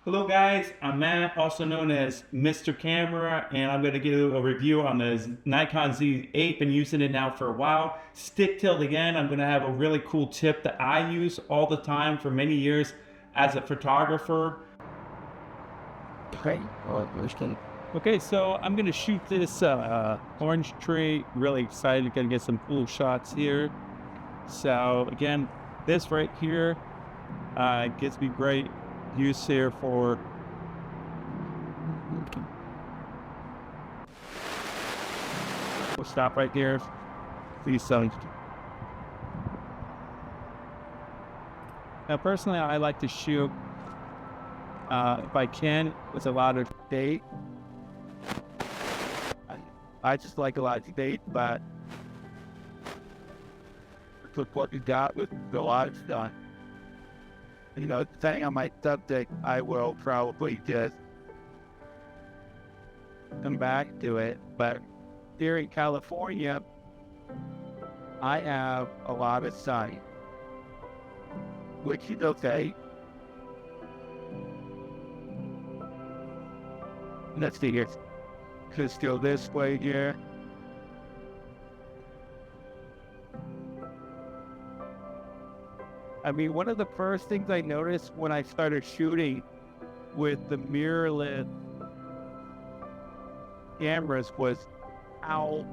Hello guys, I'm Matt, also known as Mr. Camera, and I'm going to give a review on the Nikon Z8. Been using it now for a while. Stick till the end. I'm going to have a really cool tip that I use all the time for many years as a photographer. Okay, so I'm going to shoot this orange tree. Really excited, going to get some cool shots here. So again, this right here gives me great use here for we'll stop right here. Please don't. Now personally I like to shoot if I can with a lot of date. I just like a lot of date, but with what you got with a lot of stuff. You know, depending on my subject, I will probably just come back to it. But here in California, I have a lot of sun, which is okay. Let's see here. Just go this way here. I mean, one of the first things I noticed when I started shooting with the mirrorless cameras was how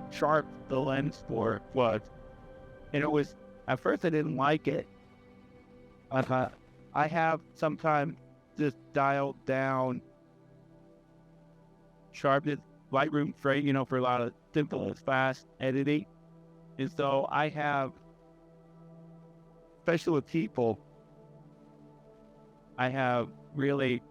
sharp the lens for was. And it was, at first I didn't like it. I have sometimes just dialed down sharpness, Lightroom straight, you know, for a lot of simple and fast editing. And so I have, especially with people, I have really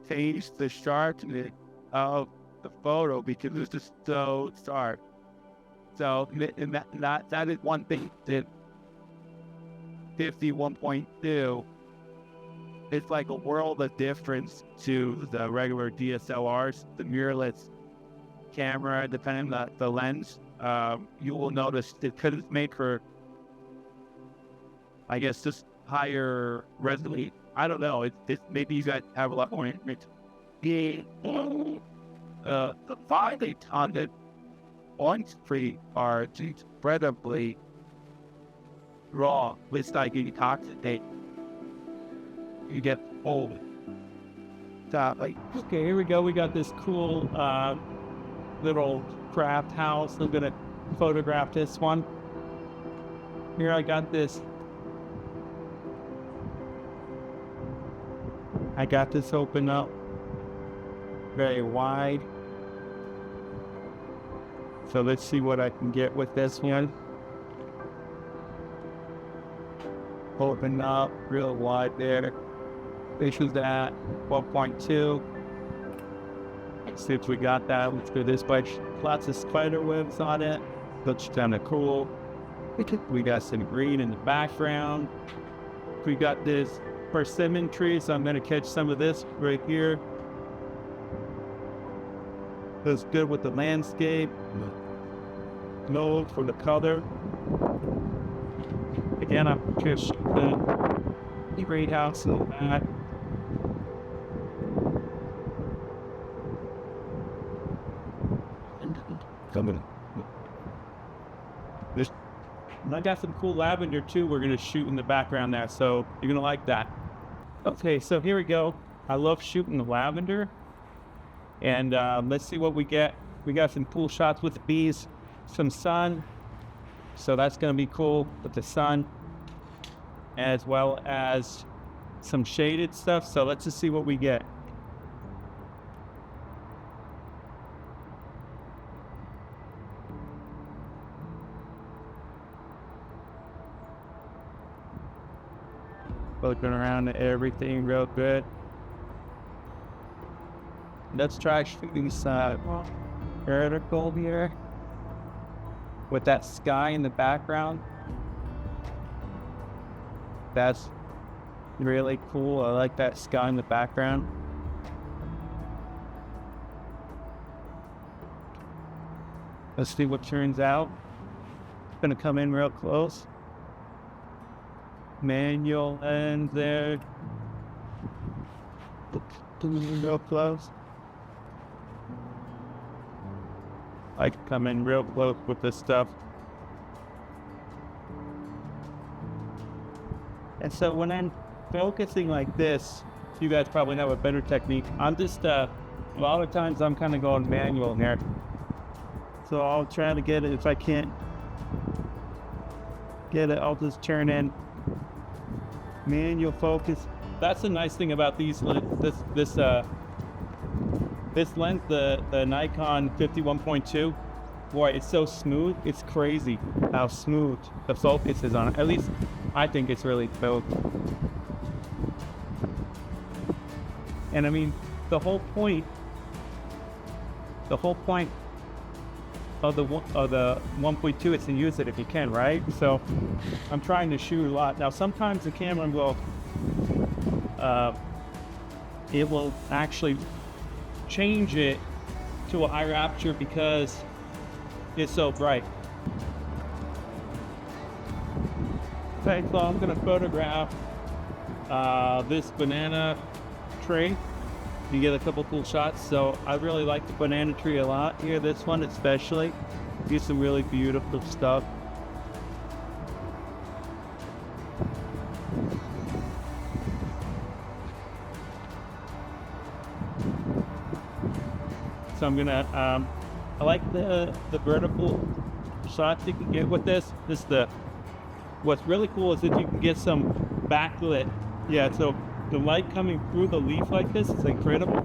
changed the sharpness of the photo because it's just so sharp. So and that is one thing that 51.2, it's like a world of difference to the regular DSLRs, the mirrorless camera, depending on the lens. You will notice it because it's made for, I guess, just higher resolution. I don't know. It's maybe you guys have a lot more information. The findings on the orange tree are incredibly raw. It's like you intoxicate. You get old. Okay, here we go. We got this cool little craft house. I'm gonna photograph this one. Here I got this. I got this open up very wide. So let's see what I can get with this one. Open up real wide there. This is at 12.2. See if we got that. Let's do this bunch. Lots of spider webs on it. Looks kind of cool. We got some green in the background. We got this persimmon tree, so I'm going to catch some of this right here. Looks good with the landscape. No for the color. Again, I'm just the tree house in the back. And I got some cool lavender too. We're gonna shoot in the background there, so you're gonna like that. Okay, so here we go. I love shooting the lavender, and let's see what we get. We got some cool shots with the bees, some sun, so that's gonna be cool with the sun, as well as some shaded stuff. So let's just see what we get. Looking around at everything real good. Let's try shooting some vertical here with that sky in the background. That's really cool. I like that sky in the background. Let's see what turns out. It's gonna come in real close. manual lens there. Real close. I can come in real close with this stuff. And so when I'm focusing like this, you guys probably have a better technique. I'm just, a lot of times I'm kind of going manual here. So I'll try to get it. If I can't get it, I'll just turn in manual focus. That's the nice thing about these, this lens, the Nikon 51.2. Boy, it's so smooth. It's crazy how smooth the focus is on it. At least I think it's really smooth. And I mean, the whole point of the 1.2 is to use it if you can, right? So I'm trying to shoot a lot. Now sometimes the camera will, it will actually change it to a higher aperture because it's so bright. Okay, so I'm gonna photograph this banana tree. You get a couple cool shots. So I really like the banana tree a lot here. This one especially. Get some really beautiful stuff. So I'm gonna, I like the vertical shots you can get with this. What's really cool is that you can get some backlit. Yeah, so the light coming through the leaf like this is incredible.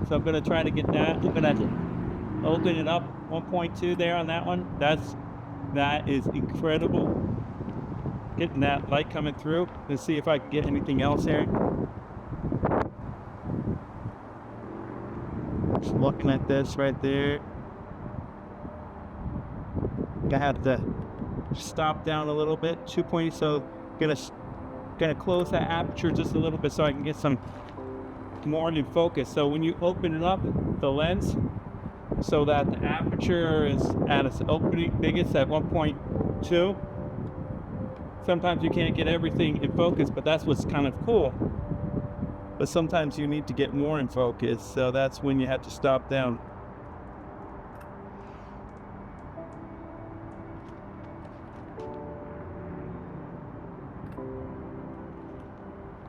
So I'm gonna try to get that. I'm gonna open it up 1.2 there on that one. That is incredible. Getting that light coming through. Let's see if I can get anything else here. Just looking at this right there. I have to stop down a little bit, 2.0. So gonna close that aperture just a little bit so I can get some more in focus. So when you open it up, the lens, so that the aperture is at its opening biggest at 1.2. Sometimes you can't get everything in focus, but that's what's kind of cool. But sometimes you need to get more in focus, so that's when you have to stop down.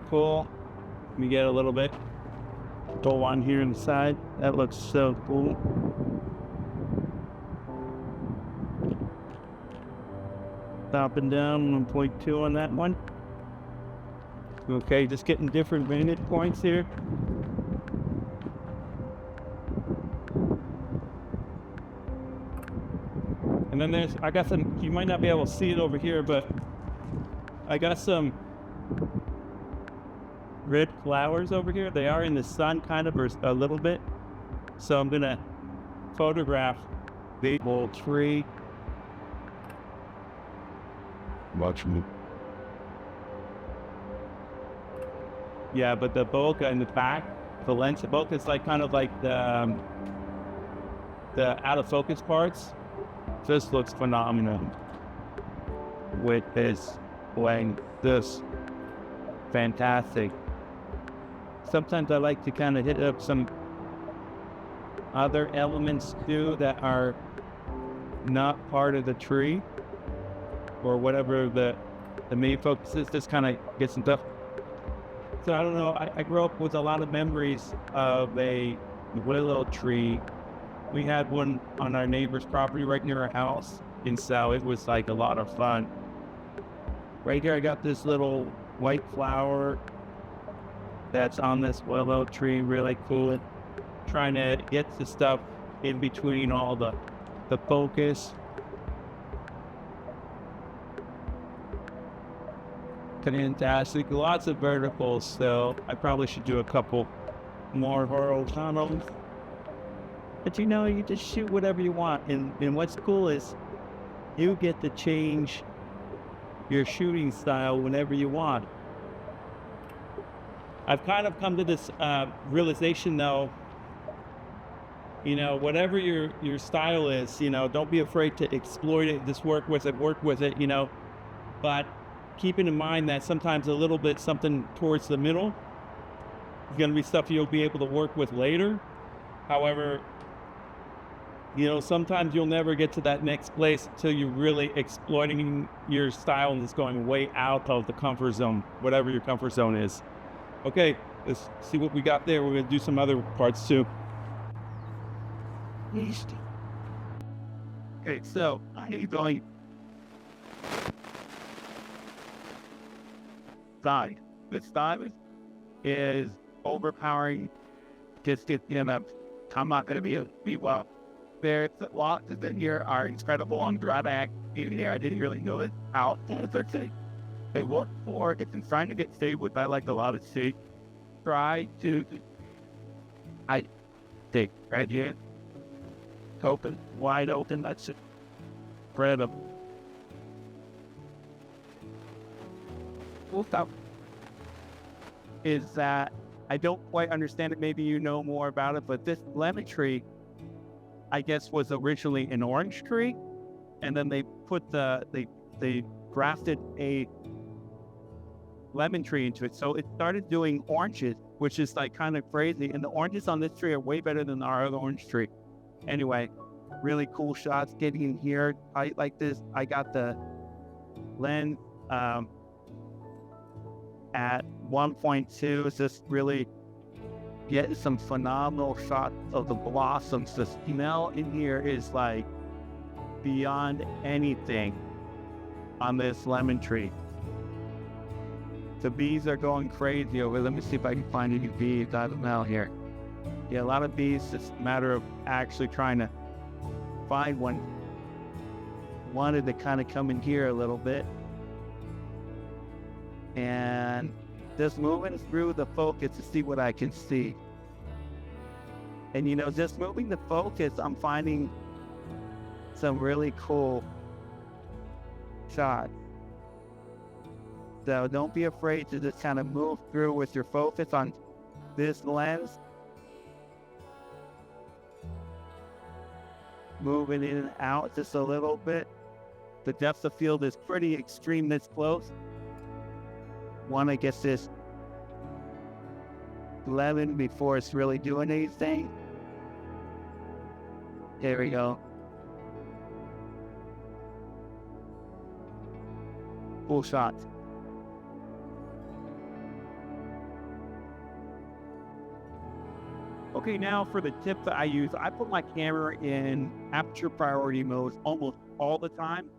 Cool. Let me get a little bit. Go on here on the side. That looks so cool. Stopping down 1.2 on that one. Okay, just getting different vantage points here. And then I got some, you might not be able to see it over here, but I got some red flowers over here. They are in the sun kind of, or a little bit. So I'm gonna photograph the Willow Tree. Watch me. Yeah, but the bokeh in the back, the lens, the bokeh is like kind of like the out of focus parts. This looks phenomenal with this playing this fantastic. Sometimes I like to kind of hit up some other elements too that are not part of the tree or whatever the main focus is. Just kind of get some stuff. So I don't know, I grew up with a lot of memories of a willow tree. We had one on our neighbor's property right near our house, and so it was like a lot of fun. Right here I got this little white flower that's on this willow tree, really cool. Trying to get the stuff in between all the focus. Fantastic, lots of verticals, so I probably should do a couple more horizontals. But you know, you just shoot whatever you want, and what's cool is you get to change your shooting style whenever you want. I've kind of come to this realization though, you know, whatever your style is, you know, don't be afraid to exploit it, just work with it, you know. But keeping in mind that sometimes a little bit something towards the middle is going to be stuff you'll be able to work with later. However, sometimes you'll never get to that next place until you're really exploiting your style and it's going way out of the comfort zone, whatever your comfort zone is. Okay, let's see what we got there. We're going to do some other parts too. Okay, so I need going side. This side is overpowering. Just I'm not going to be well. There's lots of in here are incredible on drawback. Even there, I didn't really know it out. They work for it. I'm trying to get stable with. I like a lot of shape. Try to take right here. Open, wide open. That's it. Spread them. Cool stuff is that I don't quite understand it. Maybe you know more about it, but this lemon tree, I guess, was originally an orange tree, and then they put they grafted a lemon tree into it, so it started doing oranges, which is like kind of crazy. And the oranges on this tree are way better than our other orange tree. Anyway, really cool shots getting in here tight like this. I got the lens at 1.2. Just really getting some phenomenal shots of the blossoms. The smell in here is like beyond anything on this lemon tree. The bees are going crazy over. Let me see if I can find any bees. I don't know here. Yeah, a lot of bees. It's a matter of actually trying to find one. Wanted to kind of come in here a little bit. And just moving through the focus to see what I can see. And just moving the focus, I'm finding some really cool shots. So don't be afraid to just kind of move through with your focus on this lens. Moving in and out just a little bit. The depth of field is pretty extreme this close. Want to get this 11 before it's really doing anything. There we go. Cool shot. Okay, now for the tips that I use, I put my camera in aperture priority mode almost all the time.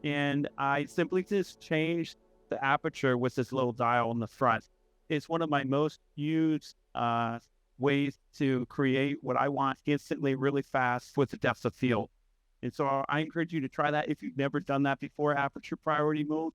And I simply just change the aperture with this little dial in the front. It's one of my most used ways to create what I want instantly, really fast with the depth of field. And so I encourage you to try that if you've never done that before, aperture priority mode.